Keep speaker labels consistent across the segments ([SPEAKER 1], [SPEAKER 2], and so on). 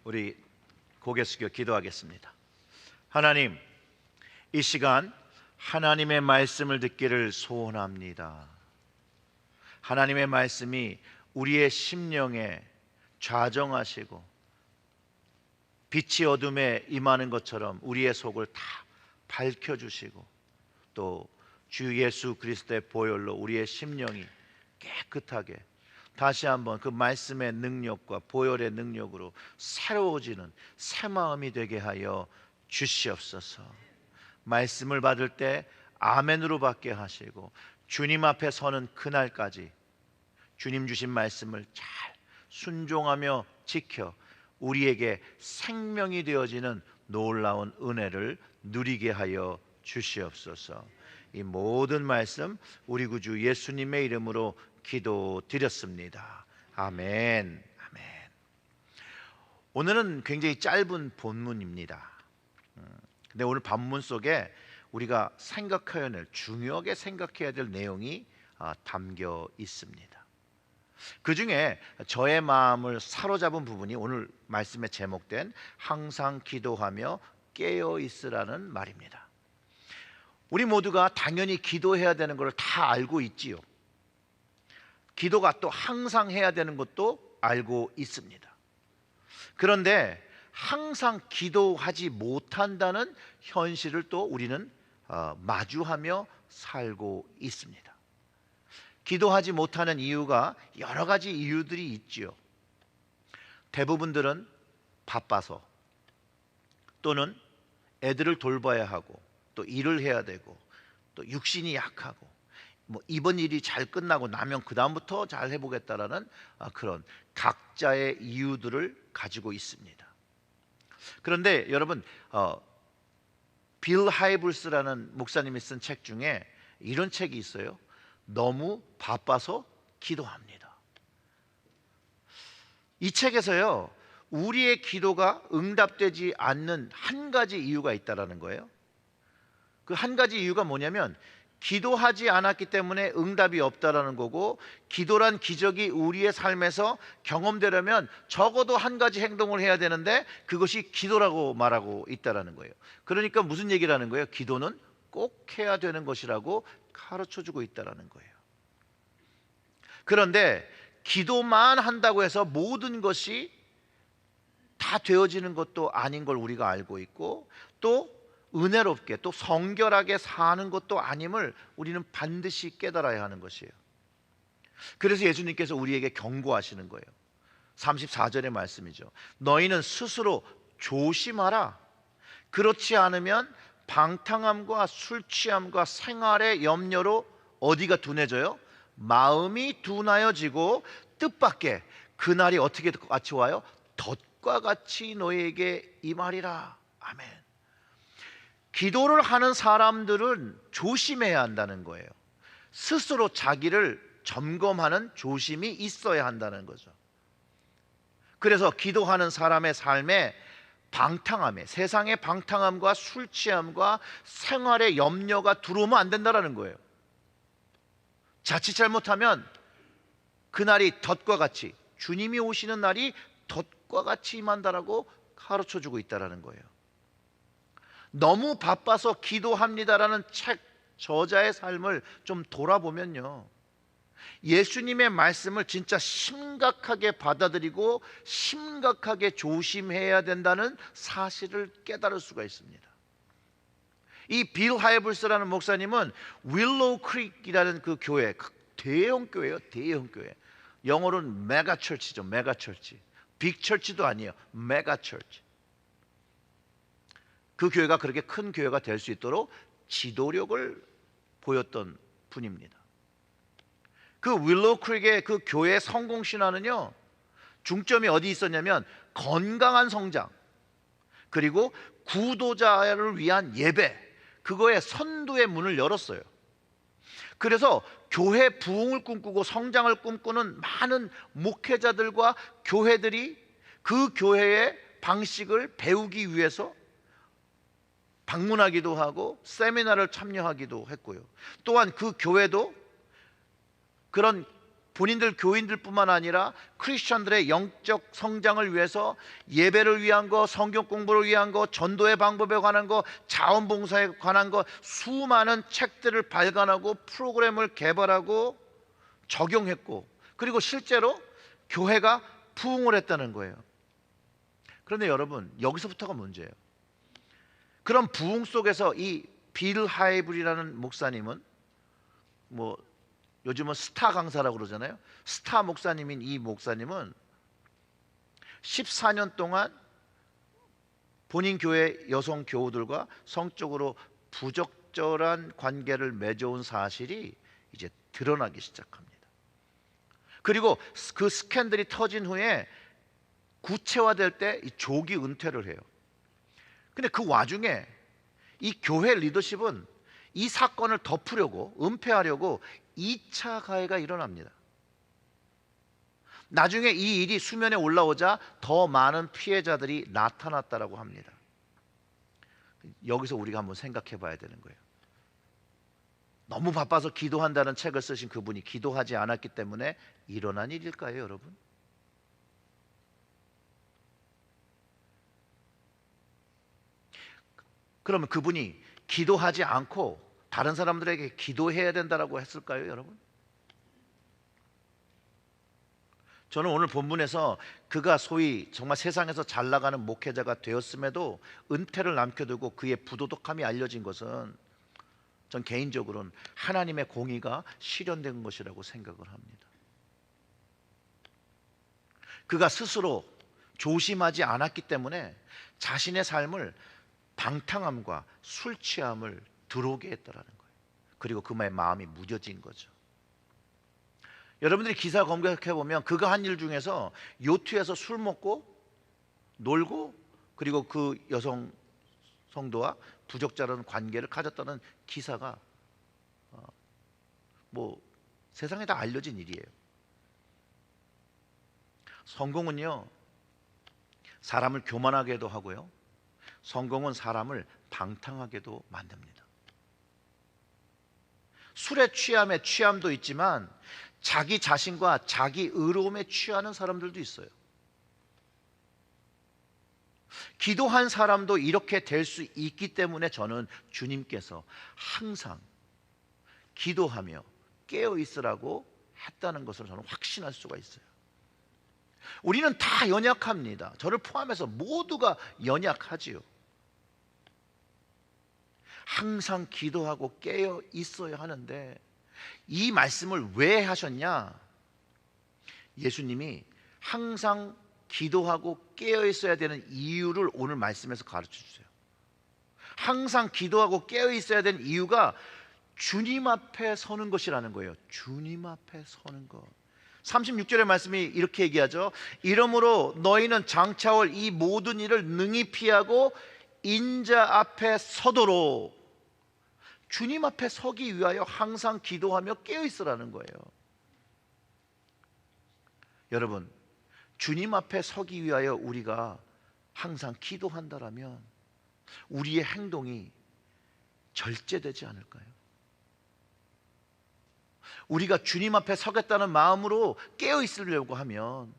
[SPEAKER 1] 우리 고개 숙여 기도하겠습니다. 하나님, 이 시간 하나님의 말씀을 듣기를 소원합니다. 하나님의 말씀이 우리의 심령에 좌정하시고 빛이 어둠에 임하는 것처럼 우리의 속을 다 밝혀주시고 또 주 예수 그리스도의 보혈로 우리의 심령이 깨끗하게 다시 한번 그 말씀의 능력과 보혈의 능력으로 새로워지는 새 마음이 되게 하여 주시옵소서. 말씀을 받을 때 아멘으로 받게 하시고 주님 앞에 서는 그날까지 주님 주신 말씀을 잘 순종하며 지켜 우리에게 생명이 되어지는 놀라운 은혜를 누리게 하여 주시옵소서. 이 모든 말씀 우리 구주 예수님의 이름으로 기도드렸습니다. 아멘. 아멘. 오늘은 굉장히 짧은 본문입니다. 근데 오늘 본문 속에 우리가 생각해야 될, 중요하게 생각해야 될 내용이 담겨 있습니다. 그 중에 저의 마음을 사로잡은 부분이 오늘 말씀에 제목된 항상 기도하며 깨어 있으라는 말입니다. 우리 모두가 당연히 기도해야 되는 걸 다 알고 있지요. 기도가 또 항상 해야 되는 것도 알고 있습니다. 그런데 항상 기도하지 못한다는 현실을 또 우리는 마주하며 살고 있습니다. 기도하지 못하는 이유가 여러 가지 이유들이 있지요. 대부분들은 바빠서 또는 애들을 돌봐야 하고 또 일을 해야 되고 또 육신이 약하고 이번 일이 잘 끝나고 나면 그 다음부터 잘 해보겠다라는 그런 각자의 이유들을 가지고 있습니다. 그런데 여러분, 빌 하이블스라는 목사님이 쓴 책 중에 이런 책이 있어요. 너무 바빠서 기도합니다. 이 책에서요, 우리의 기도가 응답되지 않는 한 가지 이유가 있다라는 거예요. 그 한 가지 이유가 뭐냐면 기도하지 않았기 때문에 응답이 없다라는 거고, 기도란 기적이 우리의 삶에서 경험되려면 적어도 한 가지 행동을 해야 되는데 그것이 기도라고 말하고 있다라는 거예요. 그러니까 무슨 얘기를 하는 거예요? 기도는 꼭 해야 되는 것이라고 가르쳐주고 있다라는 거예요. 그런데 기도만 한다고 해서 모든 것이 다 되어지는 것도 아닌 걸 우리가 알고 있고, 또 은혜롭게 또 성결하게 사는 것도 아님을 우리는 반드시 깨달아야 하는 것이에요. 그래서 예수님께서 우리에게 경고하시는 거예요. 34절의 말씀이죠. 너희는 스스로 조심하라. 그렇지 않으면 방탕함과 술 취함과 생활의 염려로 어디가 둔해져요? 마음이 둔하여지고 뜻밖의 그날이 어떻게 같이 와요? 덫과 같이 너희에게 임하리라. 아멘. 기도를 하는 사람들은 조심해야 한다는 거예요. 스스로 자기를 점검하는 조심이 있어야 한다는 거죠. 그래서 기도하는 사람의 삶에 방탕함에, 세상의 방탕함과 술 취함과 생활의 염려가 들어오면 안 된다는 거예요. 자칫 잘못하면 그날이 덫과 같이, 주님이 오시는 날이 덫과 같이 임한다라고 가르쳐주고 있다는 거예요. 너무 바빠서 기도합니다라는 책 저자의 삶을 좀 돌아보면요, 예수님의 말씀을 진짜 심각하게 받아들이고 심각하게 조심해야 된다는 사실을 깨달을 수가 있습니다. 이 빌 하이블스라는 목사님은 윌로우 크릭이라는 그 교회, 대형 교회예요. 대형 교회. 영어로는 메가 철치죠. 메가 철치. 빅 철치도 아니에요. 메가 철치. 그 교회가 그렇게 큰 교회가 될 수 있도록 지도력을 보였던 분입니다. 그 윌로우 크릭의 그 교회 성공 신화는요, 중점이 어디 있었냐면 건강한 성장, 그리고 구도자를 위한 예배, 그거에 선두의 문을 열었어요. 그래서 교회 부흥을 꿈꾸고 성장을 꿈꾸는 많은 목회자들과 교회들이 그 교회의 방식을 배우기 위해서 방문하기도 하고 세미나를 참여하기도 했고요. 또한 그 교회도 그런 본인들 교인들뿐만 아니라 크리스천들의 영적 성장을 위해서 예배를 위한 거, 성경 공부를 위한 거, 전도의 방법에 관한 거, 자원봉사에 관한 거 수많은 책들을 발간하고 프로그램을 개발하고 적용했고, 그리고 실제로 교회가 부흥을 했다는 거예요. 그런데 여러분, 여기서부터가 문제예요. 그런 부흥 속에서 이 빌 하이블이라는 목사님은, 뭐 요즘은 스타 강사라고 그러잖아요. 스타 목사님인 이 목사님은 14년 동안 본인 교회 여성 교우들과 성적으로 부적절한 관계를 맺어온 사실이 이제 드러나기 시작합니다. 그리고 그 스캔들이 터진 후에 구체화될 때 이 조기 은퇴를 해요. 근데 그 와중에 이 교회 리더십은 이 사건을 덮으려고, 은폐하려고 2차 가해가 일어납니다. 나중에 이 일이 수면에 올라오자 더 많은 피해자들이 나타났다라고 합니다. 여기서 우리가 한번 생각해 봐야 되는 거예요. 너무 바빠서 기도한다는 책을 쓰신 그분이 기도하지 않았기 때문에 일어난 일일까요, 여러분? 그러면 그분이 기도하지 않고 다른 사람들에게 기도해야 된다라고 했을까요, 여러분? 저는 오늘 본문에서 그가 소위 정말 세상에서 잘 나가는 목회자가 되었음에도 은퇴를 남겨두고 그의 부도덕함이 알려진 것은 전 개인적으로는 하나님의 공의가 실현된 것이라고 생각을 합니다. 그가 스스로 조심하지 않았기 때문에 자신의 삶을 방탕함과 술 취함을 들어오게 했다라는 거예요. 그리고 그의 마음이 무뎌진 거죠. 여러분들이 기사 검색해 보면 그가 한 일 중에서 요트에서 술 먹고 놀고, 그리고 그 여성 성도와 부적절한 관계를 가졌다는 기사가 뭐 세상에 다 알려진 일이에요. 성공은요, 사람을 교만하게도 하고요, 성공은 사람을 방탕하게도 만듭니다. 술에 취함에 취함도 있지만 자기 자신과 자기 의로움에 취하는 사람들도 있어요. 기도한 사람도 이렇게 될 수 있기 때문에 저는 주님께서 항상 기도하며 깨어 있으라고 했다는 것을 저는 확신할 수가 있어요. 우리는 다 연약합니다. 저를 포함해서 모두가 연약하지요. 항상 기도하고 깨어 있어야 하는데 이 말씀을 왜 하셨냐? 예수님이 항상 기도하고 깨어 있어야 되는 이유를 오늘 말씀에서 가르쳐 주세요. 항상 기도하고 깨어 있어야 되는 이유가 주님 앞에 서는 것이라는 거예요. 주님 앞에 서는 것. 36절의 말씀이 이렇게 얘기하죠. 이러므로 너희는 장차올 이 모든 일을 능히 피하고 인자 앞에 서도록, 주님 앞에 서기 위하여 항상 기도하며 깨어 있으라는 거예요. 여러분, 주님 앞에 서기 위하여 우리가 항상 기도한다라면 우리의 행동이 절제되지 않을까요? 우리가 주님 앞에 서겠다는 마음으로 깨어 있으려고 하면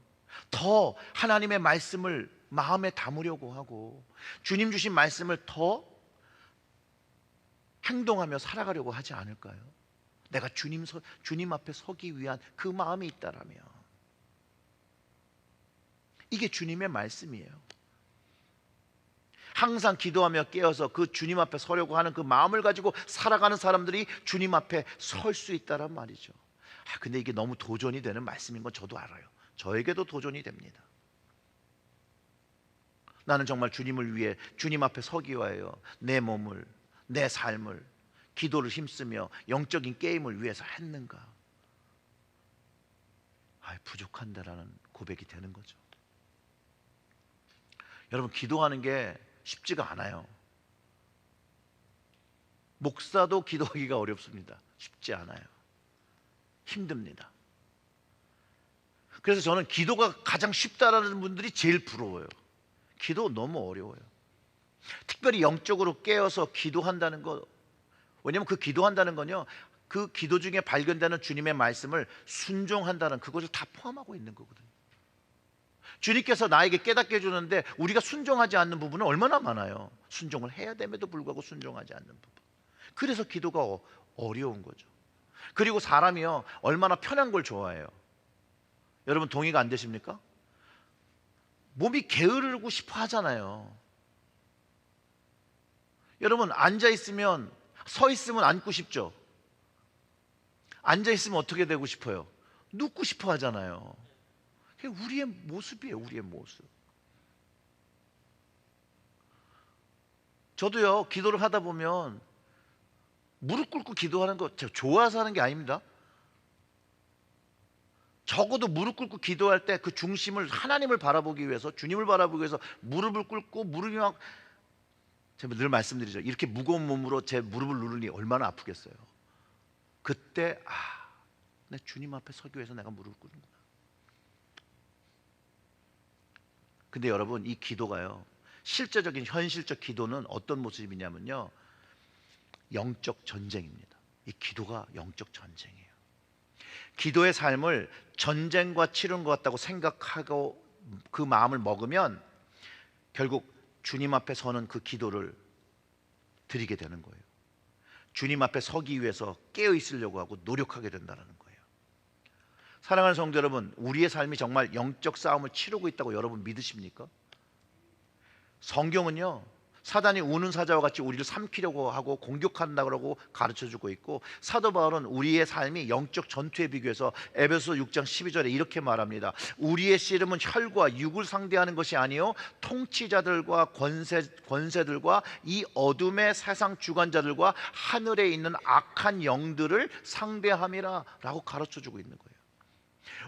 [SPEAKER 1] 더 하나님의 말씀을 마음에 담으려고 하고 주님 주신 말씀을 더 행동하며 살아가려고 하지 않을까요? 내가 주님 앞에 서기 위한 그 마음이 있다라면. 이게 주님의 말씀이에요. 항상 기도하며 깨어서 그 주님 앞에 서려고 하는 그 마음을 가지고 살아가는 사람들이 주님 앞에 설 수 있다란 말이죠. 근데 이게 너무 도전이 되는 말씀인 건 저도 알아요. 저에게도 도전이 됩니다. 나는 정말 주님을 위해 주님 앞에 서기 위하여 내 몸을, 내 삶을, 기도를 힘쓰며 영적인 게임을 위해서 했는가? 부족한다라는 고백이 되는 거죠. 여러분, 기도하는 게 쉽지가 않아요. 목사도 기도하기가 어렵습니다. 쉽지 않아요. 힘듭니다. 그래서 저는 기도가 가장 쉽다라는 분들이 제일 부러워요. 기도 너무 어려워요. 특별히 영적으로 깨어서 기도한다는 거, 왜냐하면 그 기도한다는 건요, 그 기도 중에 발견되는 주님의 말씀을 순종한다는 그것을 다 포함하고 있는 거거든요. 주님께서 나에게 깨닫게 해주는데 우리가 순종하지 않는 부분은 얼마나 많아요. 순종을 해야 됨에도 불구하고 순종하지 않는 부분. 그래서 기도가 어려운 거죠. 그리고 사람이요, 얼마나 편한 걸 좋아해요. 여러분 동의가 안 되십니까? 몸이 게으르고 싶어 하잖아요. 여러분 앉아 있으면, 서 있으면 앉고 싶죠. 앉아 있으면 어떻게 되고 싶어요? 눕고 싶어 하잖아요. 그게 우리의 모습이에요. 우리의 모습. 저도요, 기도를 하다 보면 무릎 꿇고 기도하는 거 제가 좋아서 하는 게 아닙니다. 적어도 무릎 꿇고 기도할 때 그 중심을 하나님을 바라보기 위해서, 주님을 바라보기 위해서 무릎을 꿇고, 무릎이 막, 제가 늘 말씀드리죠. 이렇게 무거운 몸으로 제 무릎을 누르니 얼마나 아프겠어요. 그때 내 주님 앞에 서기 위해서 내가 무릎을 꿇는구나. 근데 여러분, 이 기도가요, 실제적인 현실적 기도는 어떤 모습이냐면요, 영적 전쟁입니다. 이 기도가 영적 전쟁이에요. 기도의 삶을 전쟁과 치른 것 같다고 생각하고 그 마음을 먹으면 결국 주님 앞에 서는 그 기도를 드리게 되는 거예요. 주님 앞에 서기 위해서 깨어 있으려고 하고 노력하게 된다는 거예요. 사랑하는 성도 여러분, 우리의 삶이 정말 영적 싸움을 치르고 있다고 여러분 믿으십니까? 성경은요, 사단이 우는 사자와 같이 우리를 삼키려고 하고 공격한다고 가르쳐주고 있고, 사도 바울은 우리의 삶이 영적 전투에 비교해서 에베소 6장 12절에 이렇게 말합니다. 우리의 씨름은 혈과 육을 상대하는 것이 아니요 통치자들과 권세들과 이 어둠의 세상 주관자들과 하늘에 있는 악한 영들을 상대함이라 라고 가르쳐주고 있는 거예요.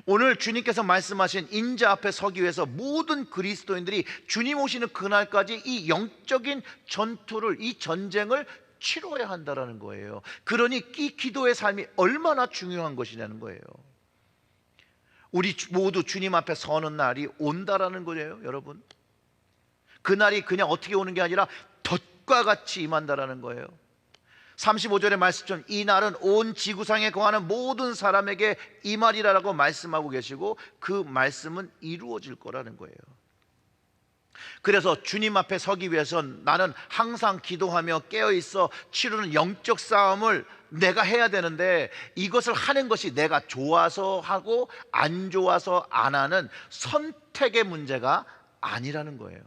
[SPEAKER 1] 오늘 주님께서 말씀하신 인자 앞에 서기 위해서 모든 그리스도인들이 주님 오시는 그날까지 이 영적인 전투를, 이 전쟁을 치러야 한다는 거예요. 그러니 이 기도의 삶이 얼마나 중요한 것이냐는 거예요. 우리 모두 주님 앞에 서는 날이 온다라는 거예요, 여러분. 그날이 그냥 어떻게 오는 게 아니라 덫과 같이 임한다라는 거예요. 35절의 말씀처럼 이 날은 온 지구상에 거하는 모든 사람에게 이 말이라고 말씀하고 계시고, 그 말씀은 이루어질 거라는 거예요. 그래서 주님 앞에 서기 위해선 나는 항상 기도하며 깨어있어 치르는 영적 싸움을 내가 해야 되는데, 이것을 하는 것이 내가 좋아서 하고 안 좋아서 안 하는 선택의 문제가 아니라는 거예요.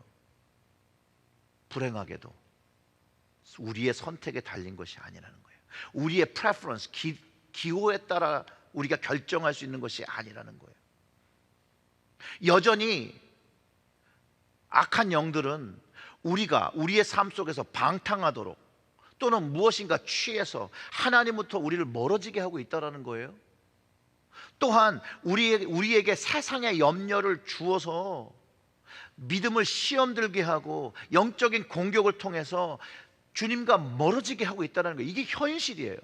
[SPEAKER 1] 불행하게도 우리의 선택에 달린 것이 아니라는 거예요. 우리의 preference, 기호에 따라 우리가 결정할 수 있는 것이 아니라는 거예요. 여전히 악한 영들은 우리의 삶 속에서 방탕하도록, 또는 무엇인가 취해서 하나님부터 우리를 멀어지게 하고 있다는 거예요. 또한 우리에게 세상의 염려를 주어서 믿음을 시험 들게 하고 영적인 공격을 통해서 주님과 멀어지게 하고 있다는 거예요. 이게 현실이에요.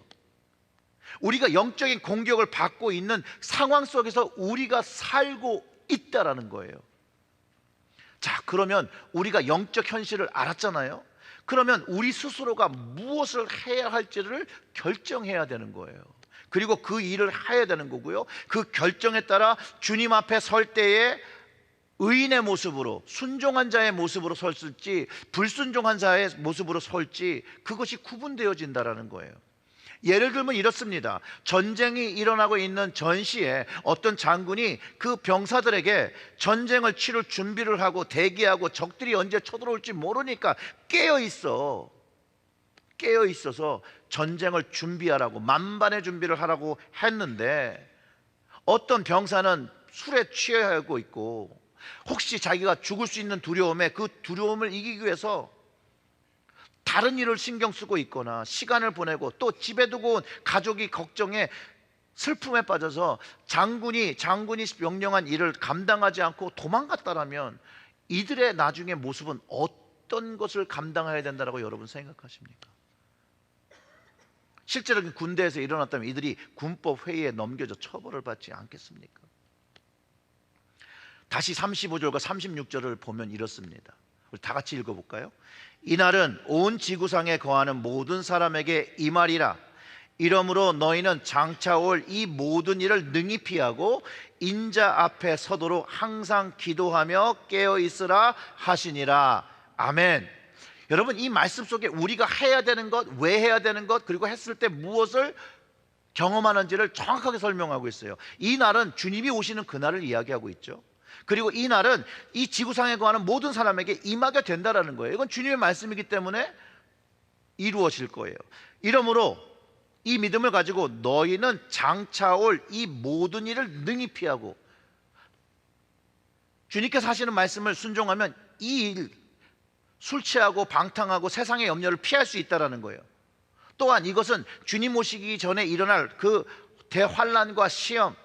[SPEAKER 1] 우리가 영적인 공격을 받고 있는 상황 속에서 우리가 살고 있다는 거예요. 자, 그러면 우리가 영적 현실을 알았잖아요. 그러면 우리 스스로가 무엇을 해야 할지를 결정해야 되는 거예요. 그리고 그 일을 해야 되는 거고요. 그 결정에 따라 주님 앞에 설 때에 의인의 모습으로, 순종한 자의 모습으로 설지 불순종한 자의 모습으로 설지, 그것이 구분되어진다라는 거예요. 예를 들면 이렇습니다. 전쟁이 일어나고 있는 전시에 어떤 장군이 그 병사들에게 전쟁을 치를 준비를 하고 대기하고, 적들이 언제 쳐들어올지 모르니까 깨어있어서 전쟁을 준비하라고, 만반의 준비를 하라고 했는데, 어떤 병사는 술에 취하고 있고, 혹시 자기가 죽을 수 있는 두려움에, 그 두려움을 이기기 위해서 다른 일을 신경 쓰고 있거나 시간을 보내고, 또 집에 두고 온 가족이 걱정에 슬픔에 빠져서 장군이 명령한 일을 감당하지 않고 도망갔다라면 이들의 나중의 모습은 어떤 것을 감당해야 된다고 여러분 생각하십니까? 실제로는 군대에서 일어났다면 이들이 군법 회의에 넘겨져 처벌을 받지 않겠습니까? 다시 35절과 36절을 보면 이렇습니다. 우리 다 같이 읽어볼까요? 이날은 온 지구상에 거하는 모든 사람에게 이 말이라. 이러므로 너희는 장차 올 이 모든 일을 능히 피하고 인자 앞에 서도록 항상 기도하며 깨어 있으라 하시니라. 아멘. 여러분, 이 말씀 속에 우리가 해야 되는 것, 왜 해야 되는 것, 그리고 했을 때 무엇을 경험하는지를 정확하게 설명하고 있어요. 이 날은 주님이 오시는 그날을 이야기하고 있죠. 그리고 이 날은 이 지구상에 거하는 모든 사람에게 임하게 된다라는 거예요. 이건 주님의 말씀이기 때문에 이루어질 거예요. 이러므로 이 믿음을 가지고 너희는 장차 올 이 모든 일을 능히 피하고, 주님께서 하시는 말씀을 순종하면 이 일, 술 취하고 방탕하고 세상의 염려를 피할 수 있다는 거예요. 또한 이것은 주님 오시기 전에 일어날 그 대환란과 시험,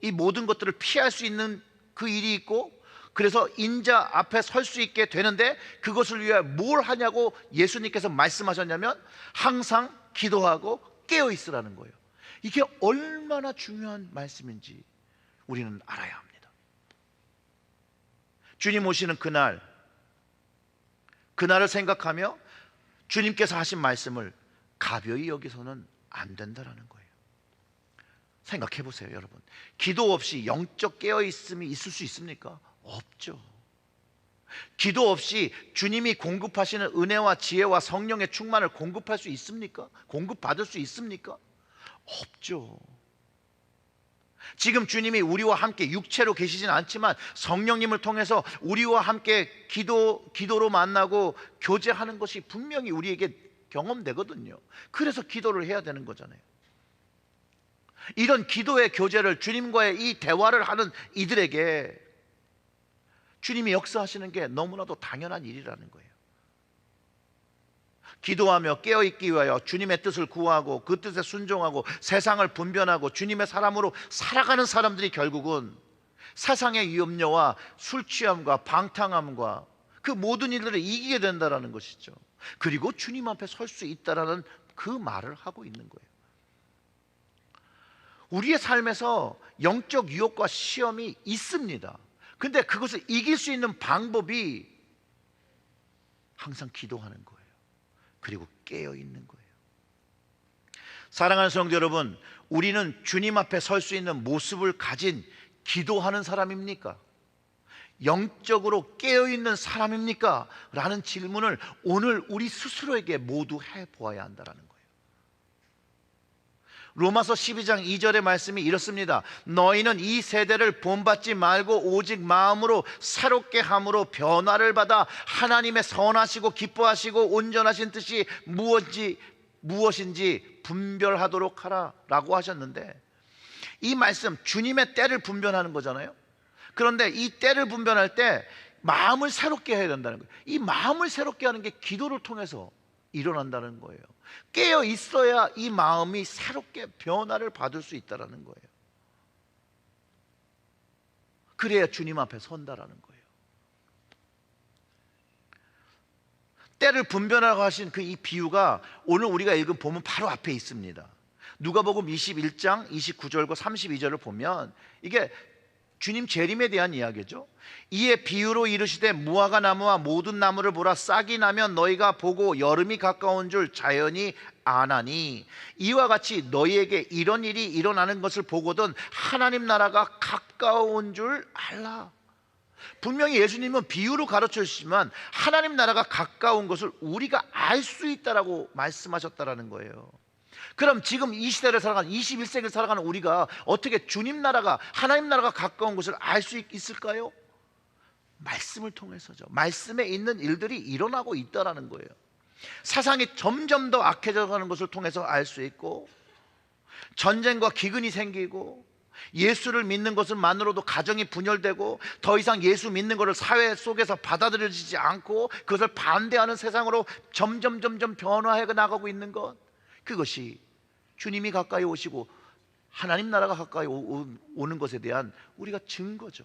[SPEAKER 1] 이 모든 것들을 피할 수 있는 그 일이 있고, 그래서 인자 앞에 설 수 있게 되는데, 그것을 위해 뭘 하냐고 예수님께서 말씀하셨냐면 항상 기도하고 깨어 있으라는 거예요. 이게 얼마나 중요한 말씀인지 우리는 알아야 합니다. 주님 오시는 그날을 생각하며 주님께서 하신 말씀을 가벼이 여기서는 안 된다라는 거예요. 생각해 보세요, 여러분. 기도 없이 영적 깨어있음이 있을 수 있습니까? 없죠. 기도 없이 주님이 공급하시는 은혜와 지혜와 성령의 충만을 공급할 수 있습니까? 공급받을 수 있습니까? 없죠. 지금 주님이 우리와 함께 육체로 계시진 않지만 성령님을 통해서 우리와 함께 기도로 만나고 교제하는 것이 분명히 우리에게 경험되거든요. 그래서 기도를 해야 되는 거잖아요. 이런 기도의 교제를, 주님과의 이 대화를 하는 이들에게 주님이 역사하시는 게 너무나도 당연한 일이라는 거예요. 기도하며 깨어있기 위하여 주님의 뜻을 구하고 그 뜻에 순종하고 세상을 분별하고 주님의 사람으로 살아가는 사람들이 결국은 세상의 염려와 술 취함과 방탕함과 그 모든 일들을 이기게 된다는 것이죠. 그리고 주님 앞에 설 수 있다는 그 말을 하고 있는 거예요. 우리의 삶에서 영적 유혹과 시험이 있습니다. 근데 그것을 이길 수 있는 방법이 항상 기도하는 거예요. 그리고 깨어 있는 거예요. 사랑하는 성도 여러분, 우리는 주님 앞에 설 수 있는 모습을 가진 기도하는 사람입니까? 영적으로 깨어 있는 사람입니까? 라는 질문을 오늘 우리 스스로에게 모두 해보아야 한다는 거예요. 로마서 12장 2절의 말씀이 이렇습니다. 너희는 이 세대를 본받지 말고 오직 마음으로 새롭게 함으로 변화를 받아 하나님의 선하시고 기뻐하시고 온전하신 뜻이 무엇인지 분별하도록 하라 라고 하셨는데, 이 말씀 주님의 때를 분별하는 거잖아요. 그런데 이 때를 분별할 때 마음을 새롭게 해야 된다는 거예요. 이 마음을 새롭게 하는 게 기도를 통해서 일어난다는 거예요. 깨어 있어야 이 마음이 새롭게 변화를 받을 수 있다는 거예요. 그래야 주님 앞에 선다라는 거예요. 때를 분별하라고 하신 그 이 비유가 오늘 우리가 읽은 본문 바로 앞에 있습니다. 누가복음 21장 29절과 32절을 보면 이게 주님 재림에 대한 이야기죠. 이에 비유로 이르시되 무화과 나무와 모든 나무를 보라. 싹이 나면 너희가 보고 여름이 가까운 줄 자연히 아나니 이와 같이 너희에게 이런 일이 일어나는 것을 보거든 하나님 나라가 가까운 줄 알라. 분명히 예수님은 비유로 가르쳐 주시지만 하나님 나라가 가까운 것을 우리가 알 수 있다라고 말씀하셨다라는 거예요. 그럼 지금 이 시대를 살아가는 21세기를 살아가는 우리가 어떻게 주님 나라가, 하나님 나라가 가까운 것을 알 수 있을까요? 말씀을 통해서죠. 말씀에 있는 일들이 일어나고 있다라는 거예요. 세상이 점점 더 악해져 가는 것을 통해서 알 수 있고, 전쟁과 기근이 생기고, 예수를 믿는 것만으로도 가정이 분열되고 더 이상 예수 믿는 것을 사회 속에서 받아들여지지 않고 그것을 반대하는 세상으로 점점 변화해 나가고 있는 것, 그것이 주님이 가까이 오시고 하나님 나라가 가까이 오는 것에 대한 우리가 증거죠.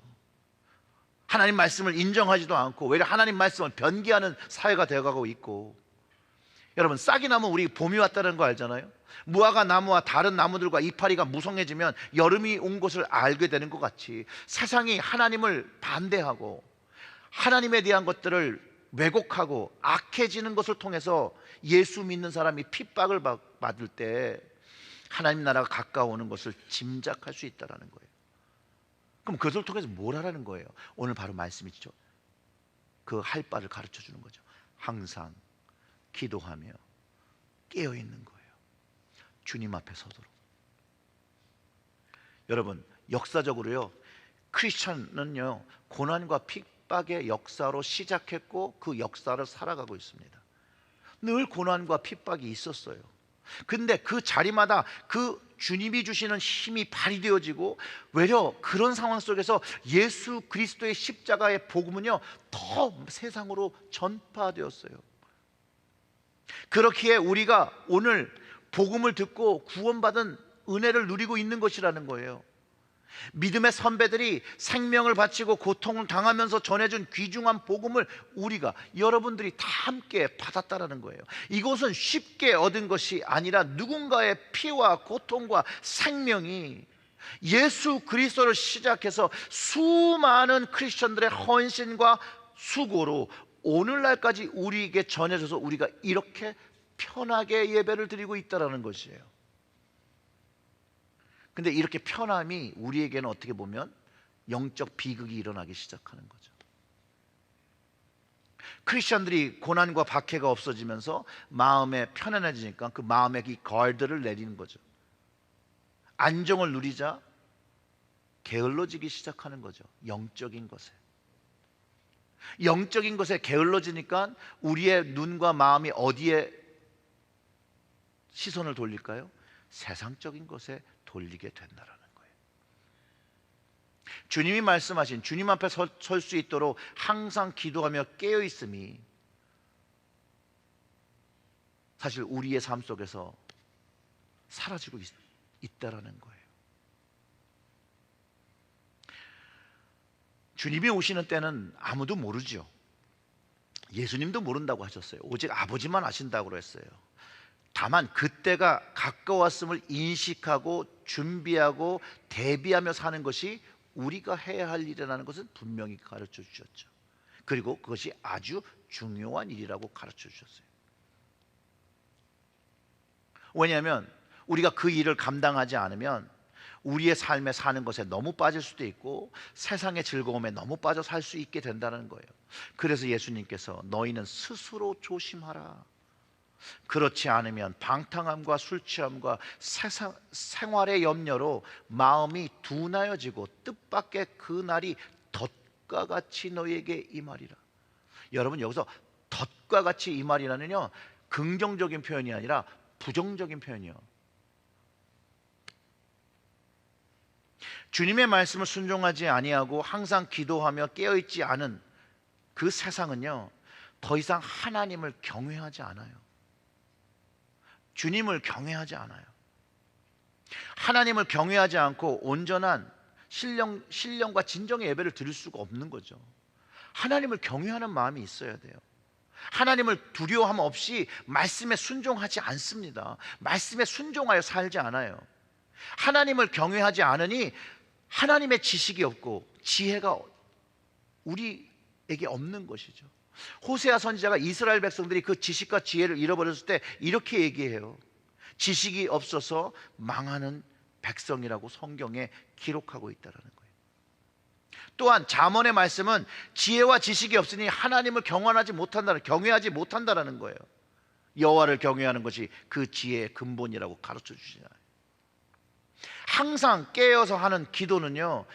[SPEAKER 1] 하나님 말씀을 인정하지도 않고 오히려 하나님 말씀을 변기하는 사회가 되어가고 있고, 여러분 싹이 나면 우리 봄이 왔다는 거 알잖아요. 무화과 나무와 다른 나무들과 이파리가 무성해지면 여름이 온 것을 알게 되는 것 같이 세상이 하나님을 반대하고 하나님에 대한 것들을 왜곡하고 악해지는 것을 통해서 예수 믿는 사람이 핍박을 받을 때 하나님 나라가 가까워오는 것을 짐작할 수 있다는 거예요. 그럼 그것을 통해서 뭘 하라는 거예요? 오늘 바로 말씀이죠. 그 할 바를 가르쳐 주는 거죠. 항상 기도하며 깨어 있는 거예요. 주님 앞에 서도록. 여러분, 역사적으로요, 크리스천은요, 고난과 핍박의 역사로 시작했고 그 역사를 살아가고 있습니다. 늘 고난과 핍박이 있었어요. 근데 그 자리마다 그 주님이 주시는 힘이 발휘되어지고, 외려 그런 상황 속에서 예수 그리스도의 십자가의 복음은요, 더 세상으로 전파되었어요. 그렇기에 우리가 오늘 복음을 듣고 구원받은 은혜를 누리고 있는 것이라는 거예요. 믿음의 선배들이 생명을 바치고 고통을 당하면서 전해준 귀중한 복음을 우리가, 여러분들이 다 함께 받았다라는 거예요. 이것은 쉽게 얻은 것이 아니라 누군가의 피와 고통과 생명이 예수 그리스도를 시작해서 수많은 크리스천들의 헌신과 수고로 오늘날까지 우리에게 전해져서 우리가 이렇게 편하게 예배를 드리고 있다는 것이에요. 근데 이렇게 편함이 우리에게는 어떻게 보면 영적 비극이 일어나기 시작하는 거죠. 크리스천들이 고난과 박해가 없어지면서 마음에 편안해지니까 그 마음에 이 가드를 내리는 거죠. 안정을 누리자 게을러지기 시작하는 거죠. 영적인 것에. 영적인 것에 게을러지니까 우리의 눈과 마음이 어디에 시선을 돌릴까요? 세상적인 것에 돌리게 된다라는 거예요. 주님이 말씀하신, 주님 앞에 설 수 있도록 항상 기도하며 깨어 있음이 사실 우리의 삶 속에서 사라지고 있다라는 거예요. 주님이 오시는 때는 아무도 모르죠. 예수님도 모른다고 하셨어요. 오직 아버지만 아신다고 했어요. 다만 그때가 가까웠음을 인식하고 준비하고 대비하며 사는 것이 우리가 해야 할 일이라는 것은 분명히 가르쳐 주셨죠. 그리고 그것이 아주 중요한 일이라고 가르쳐 주셨어요. 왜냐하면 우리가 그 일을 감당하지 않으면 우리의 삶에 사는 것에 너무 빠질 수도 있고 세상의 즐거움에 너무 빠져 살 수 있게 된다는 거예요. 그래서 예수님께서 너희는 스스로 조심하라. 그렇지 않으면 방탕함과 술 취함과 세상 생활의 염려로 마음이 둔하여지고 뜻밖의 그 날이 덫과 같이 너희에게 임하리라. 여러분, 여기서 덫과 같이 임하리라는요, 긍정적인 표현이 아니라 부정적인 표현이요. 주님의 말씀을 순종하지 아니하고 항상 기도하며 깨어있지 않은 그 세상은요, 더 이상 하나님을 경외하지 않아요. 주님을 경외하지 않아요. 하나님을 경외하지 않고 온전한 신령과 진정의 예배를 드릴 수가 없는 거죠. 하나님을 경외하는 마음이 있어야 돼요. 하나님을 두려워함 없이 말씀에 순종하지 않습니다. 말씀에 순종하여 살지 않아요. 하나님을 경외하지 않으니 하나님의 지식이 없고 지혜가 우리에게 없는 것이죠. 호세아 선지자가 이스라엘 백성들이 그 지식과 지혜를 잃어버렸을 때 이렇게 얘기해요. 지식이 없어서 망하는 백성이라고 성경에 기록하고 있다는 거예요. 또한 잠언의 말씀은 지혜와 지식이 없으니 하나님을 경외하지 못한다는 거예요. 여호와를 경외하는 것이 그 지혜의 근본이라고 가르쳐 주시잖아요. 항상 깨어서 하는 기도는요,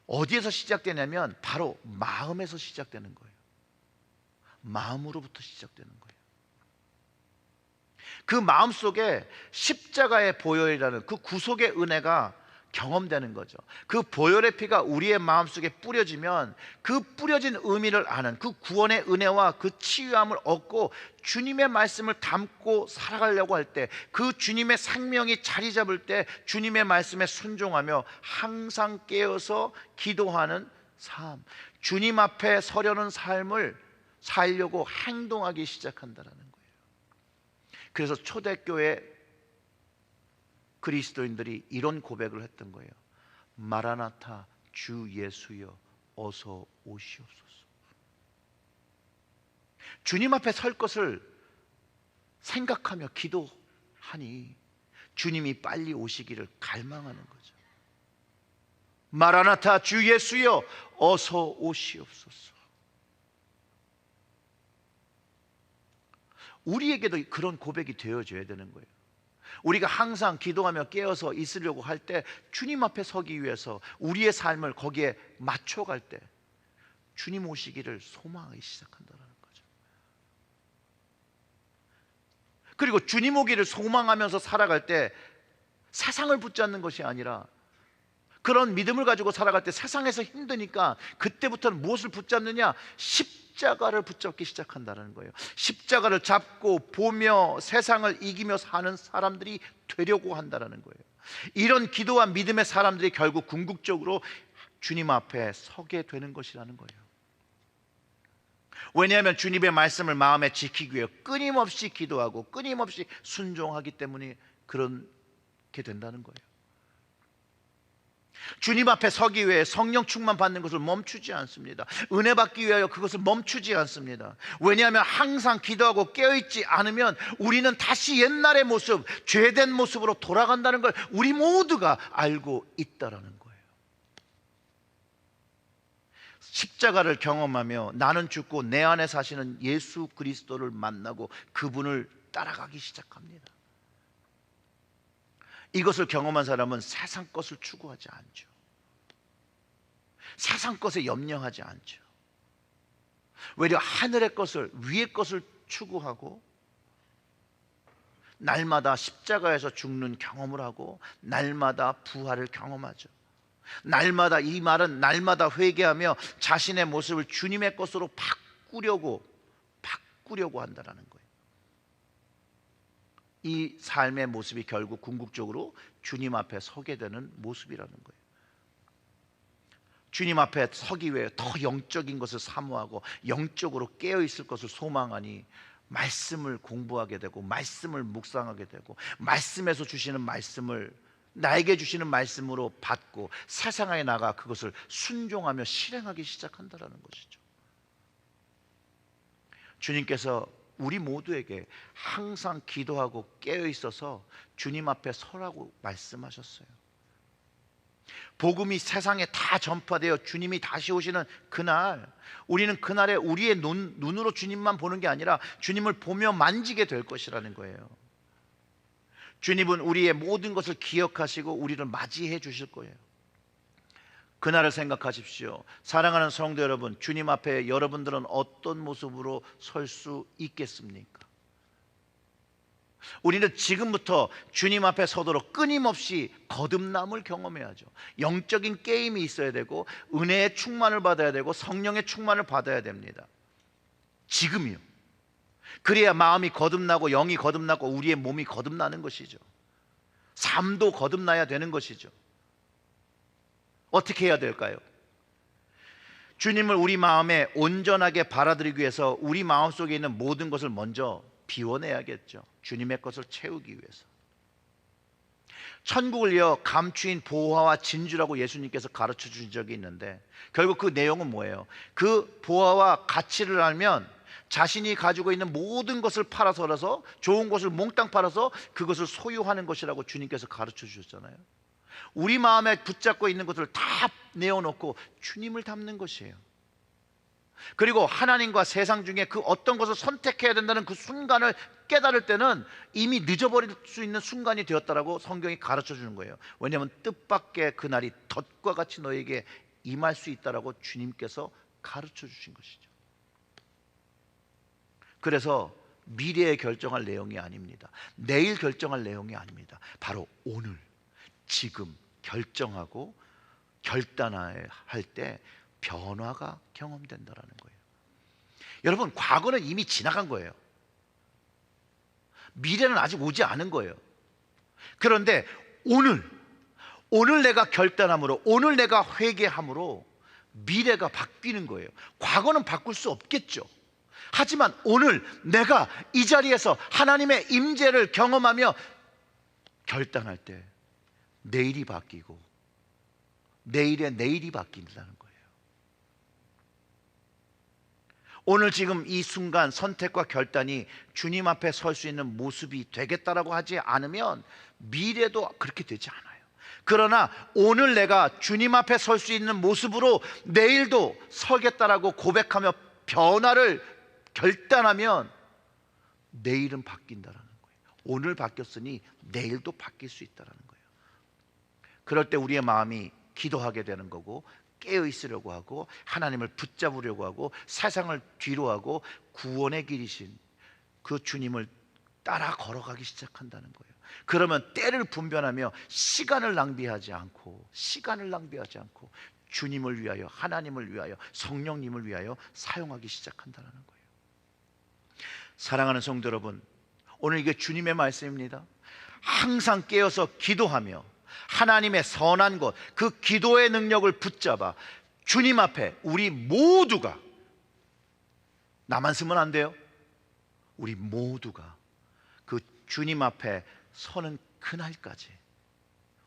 [SPEAKER 1] 어디에서 시작되냐면 바로 마음에서 시작되는 거예요. 마음으로부터 시작되는 거예요. 그 마음 속에 십자가의 보혈이라는 그 구속의 은혜가 경험되는 거죠. 그 보혈의 피가 우리의 마음속에 뿌려지면 그 뿌려진 의미를 아는 그 구원의 은혜와 그 치유함을 얻고 주님의 말씀을 담고 살아가려고 할 때, 그 주님의 생명이 자리 잡을 때 주님의 말씀에 순종하며 항상 깨어서 기도하는 삶, 주님 앞에 서려는 삶을 살려고 행동하기 시작한다는 거예요. 그래서 초대교회 그리스도인들이 이런 고백을 했던 거예요. 마라나타, 주 예수여 어서 오시옵소서. 주님 앞에 설 것을 생각하며 기도하니 주님이 빨리 오시기를 갈망하는 거죠. 마라나타, 주 예수여 어서 오시옵소서. 우리에게도 그런 고백이 되어줘야 되는 거예요. 우리가 항상 기도하며 깨어서 있으려고 할 때, 주님 앞에 서기 위해서 우리의 삶을 거기에 맞춰갈 때 주님 오시기를 소망하기 시작한다는 거죠. 그리고 주님 오기를 소망하면서 살아갈 때 세상을 붙잡는 것이 아니라, 그런 믿음을 가지고 살아갈 때 세상에서 힘드니까 그때부터는 무엇을 붙잡느냐? 십자가를 붙잡기 시작한다는 거예요. 십자가를 잡고 보며 세상을 이기며 사는 사람들이 되려고 한다는 거예요. 이런 기도와 믿음의 사람들이 결국 궁극적으로 주님 앞에 서게 되는 것이라는 거예요. 왜냐하면 주님의 말씀을 마음에 지키기 위해 끊임없이 기도하고 끊임없이 순종하기 때문에 그렇게 된다는 거예요. 주님 앞에 서기 위해 성령 충만 받는 것을 멈추지 않습니다. 은혜 받기 위하여 그것을 멈추지 않습니다. 왜냐하면 항상 기도하고 깨어있지 않으면 우리는 다시 옛날의 모습, 죄된 모습으로 돌아간다는 걸 우리 모두가 알고 있다라는 거예요. 십자가를 경험하며 나는 죽고 내 안에 사시는 예수 그리스도를 만나고 그분을 따라가기 시작합니다. 이것을 경험한 사람은 세상 것을 추구하지 않죠. 세상 것에 염려하지 않죠. 오히려 하늘의 것을, 위의 것을 추구하고 날마다 십자가에서 죽는 경험을 하고 하고 부활을 경험하죠. 날마다, 이 말은 날마다 회개하며 자신의 모습을 주님의 것으로 바꾸려고 한다는 거예요. 이 삶의 모습이 결국 궁극적으로 주님 앞에 서게 되는 모습이라는 거예요. 주님 앞에 서기 위해 더 영적인 것을 사모하고 영적으로 깨어있을 것을 소망하니 말씀을 공부하게 되고 말씀을 묵상하게 되고 말씀에서 주시는 말씀을 나에게 주시는 말씀으로 받고 세상에 나가 그것을 순종하며 실행하기 시작한다는 것이죠. 주님께서 우리 모두에게 항상 기도하고 깨어있어서 주님 앞에 서라고 말씀하셨어요. 복음이 세상에 다 전파되어 주님이 다시 오시는 그날, 우리는 그날에 우리의 눈으로 주님만 보는 게 아니라 주님을 보며 만지게 될 것이라는 거예요. 주님은 우리의 모든 것을 기억하시고 우리를 맞이해 주실 거예요. 그날을 생각하십시오. 사랑하는 성도 여러분, 주님 앞에 여러분들은 어떤 모습으로 설 수 있겠습니까? 우리는 지금부터 주님 앞에 서도록 끊임없이 거듭남을 경험해야죠. 영적인 게임이 있어야 되고 은혜의 충만을 받아야 되고 성령의 충만을 받아야 됩니다. 지금이요. 그래야 마음이 거듭나고 영이 거듭나고 우리의 몸이 거듭나는 것이죠. 삶도 거듭나야 되는 것이죠. 어떻게 해야 될까요? 주님을 우리 마음에 온전하게 받아들이기 위해서 우리 마음속에 있는 모든 것을 먼저 비워내야겠죠. 주님의 것을 채우기 위해서. 천국을요 감추인 보화와 진주라고 예수님께서 가르쳐 주신 적이 있는데, 결국 그 내용은 뭐예요? 그 보화와 가치를 알면 자신이 가지고 있는 모든 것을 팔아서라서 좋은 것을 몽땅 팔아서 그것을 소유하는 것이라고 주님께서 가르쳐 주셨잖아요. 우리 마음에 붙잡고 있는 것을 다 내어놓고 주님을 담는 것이에요. 그리고 하나님과 세상 중에 그 어떤 것을 선택해야 된다는 그 순간을 깨달을 때는 이미 늦어버릴 수 있는 순간이 되었다라고 성경이 가르쳐 주는 거예요. 왜냐하면 뜻밖의 그날이 덫과 같이 너에게 임할 수 있다라고 주님께서 가르쳐 주신 것이죠. 그래서 미래에 결정할 내용이 아닙니다. 내일 결정할 내용이 아닙니다. 바로 오늘, 지금 결정하고 결단할 때 변화가 경험된다라는 거예요. 여러분, 과거는 이미 지나간 거예요. 미래는 아직 오지 않은 거예요. 그런데 오늘 내가 결단함으로, 오늘 내가 회개함으로 미래가 바뀌는 거예요. 과거는 바꿀 수 없겠죠. 하지만 오늘 내가 이 자리에서 하나님의 임재를 경험하며 결단할 때 내일이 바뀌고 내일의 내일이 바뀐다는 거예요. 오늘 지금 이 순간 선택과 결단이 주님 앞에 설 수 있는 모습이 되겠다라고 하지 않으면 미래도 그렇게 되지 않아요. 그러나 오늘 내가 주님 앞에 설 수 있는 모습으로 내일도 서겠다라고 고백하며 변화를 결단하면 내일은 바뀐다라는 거예요. 오늘 바뀌었으니 내일도 바뀔 수 있다라는 거예요. 그럴 때 우리의 마음이 기도하게 되는 거고, 깨어 있으려고 하고, 하나님을 붙잡으려고 하고, 세상을 뒤로하고 구원의 길이신 그 주님을 따라 걸어가기 시작한다는 거예요. 그러면 때를 분별하며 시간을 낭비하지 않고 주님을 위하여, 하나님을 위하여, 성령님을 위하여 사용하기 시작한다는 거예요. 사랑하는 성도 여러분, 오늘 이게 주님의 말씀입니다. 항상 깨어서 기도하며 하나님의 선한 것, 그 기도의 능력을 붙잡아 주님 앞에 우리 모두가, 나만 쓰면 안 돼요. 우리 모두가 그 주님 앞에 서는 그날까지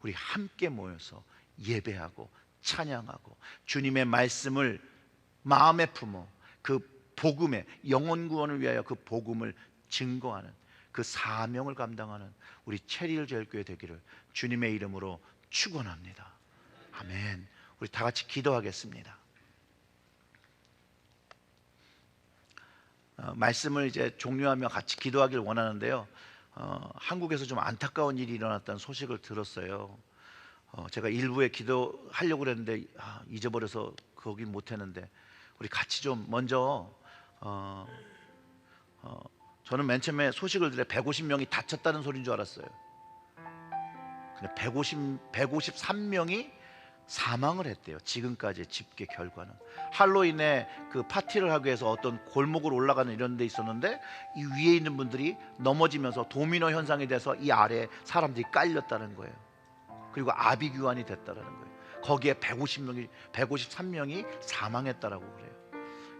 [SPEAKER 1] 우리 함께 모여서 예배하고 찬양하고 주님의 말씀을 마음에 품어 그 복음의 영혼 구원을 위하여 그 복음을 증거하는 그 사명을 감당하는 우리 체리힐 제일교회 되기를 주님의 이름으로 축원합니다. 아멘. 우리 다 같이 기도하겠습니다. 말씀을 이제 종료하며 같이 기도하길 원하는데요. 한국에서 좀 안타까운 일이 일어났다는 소식을 들었어요. 제가 일부에 기도하려고 그랬는데 잊어버려서 거긴 못했는데 우리 같이 좀 먼저 저는 맨 처음에 소식을 들어 150명이 다쳤다는 소리인 줄 알았어요. 근데 153명이 사망을 했대요. 지금까지의 집계 결과는. 할로윈에 그 파티를 하기 위해서 어떤 골목을 올라가는 이런 데 있었는데 이 위에 있는 분들이 넘어지면서 도미노 현상이 돼서 이 아래에 사람들이 깔렸다는 거예요. 그리고 아비규환이 됐다는 거예요. 거기에 153명이 사망했다라고 그래요.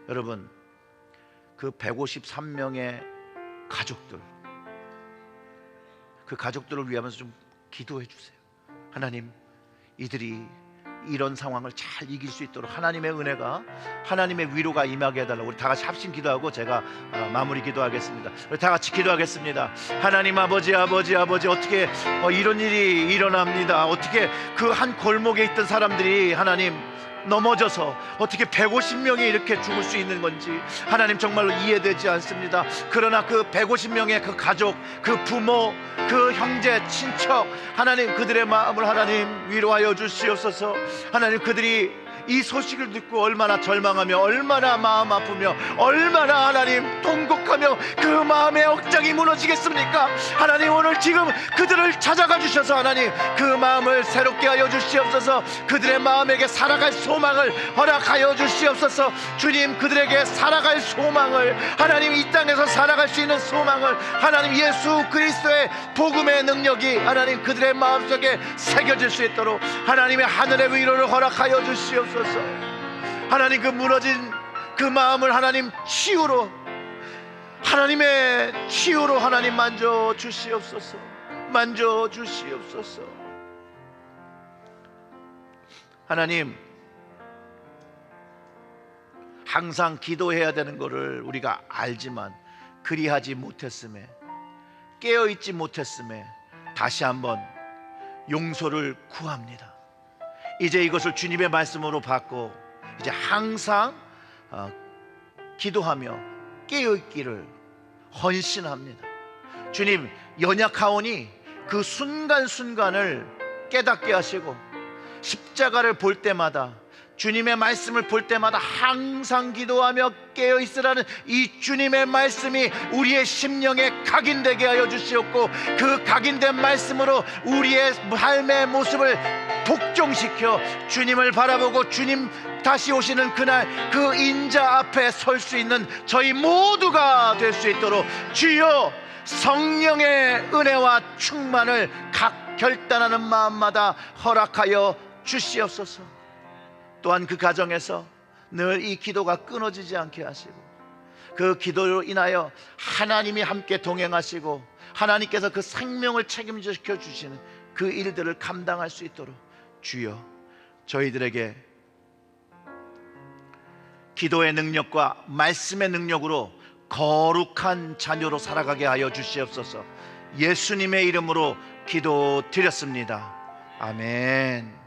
[SPEAKER 1] 여러분, 그 153명의 가족들, 그 가족들을 위하면서 좀 기도해 주세요. 하나님, 이들이 이런 상황을 잘 이길 수 있도록 하나님의 은혜가, 하나님의 위로가 임하게 해달라고 우리 다 같이 합심 기도하고 제가 마무리 기도하겠습니다. 우리 다 같이 기도하겠습니다. 하나님 아버지 어떻게 이런 일이 일어납니다. 어떻게 그 한 골목에 있던 사람들이 하나님 넘어져서 어떻게 150명이 이렇게 죽을 수 있는 건지 하나님 정말로 이해되지 않습니다. 그러나 그 150명의 그 가족, 그 부모, 그 형제, 친척, 하나님 그들의 마음을 하나님 위로하여 주시옵소서. 하나님 그들이 이 소식을 듣고 얼마나 절망하며 얼마나 마음 아프며 얼마나 하나님 통곡하며 그 마음의 억장이 무너지겠습니까? 하나님 오늘 지금 그들을 찾아가 주셔서 하나님 그 마음을 새롭게 하여 주시옵소서. 그들의 마음에게 살아갈 소망을 허락하여 주시옵소서. 주님 그들에게 살아갈 소망을, 하나님 이 땅에서 살아갈 수 있는 소망을 하나님 예수 그리스도의 복음의 능력이 하나님 그들의 마음속에 새겨질 수 있도록 하나님의 하늘의 위로를 허락하여 주시옵소서. 하나님 그 무너진 그 마음을 하나님 치유로, 하나님의 치유로 하나님 만져 주시옵소서. 만져 주시옵소서. 하나님 항상 기도해야 되는 것을 우리가 알지만 그리하지 못했음에, 깨어있지 못했음에 다시 한번 용서를 구합니다. 이제 이것을 주님의 말씀으로 받고 이제 항상 기도하며 깨어있기를 헌신합니다. 주님 연약하오니 그 순간순간을 깨닫게 하시고 십자가를 볼 때마다, 주님의 말씀을 볼 때마다 항상 기도하며 깨어있으라는 이 주님의 말씀이 우리의 심령에 각인되게 하여 주시옵고 그 각인된 말씀으로 우리의 삶의 모습을 복종시켜 주님을 바라보고 주님 다시 오시는 그날 그 인자 앞에 설 수 있는 저희 모두가 될 수 있도록 주여 성령의 은혜와 충만을 각 결단하는 마음마다 허락하여 주시옵소서. 또한 그 가정에서 늘 이 기도가 끊어지지 않게 하시고 그 기도로 인하여 하나님이 함께 동행하시고 하나님께서 그 생명을 책임지켜 주시는 그 일들을 감당할 수 있도록 주여 저희들에게 기도의 능력과 말씀의 능력으로 거룩한 자녀로 살아가게 하여 주시옵소서. 예수님의 이름으로 기도드렸습니다. 아멘.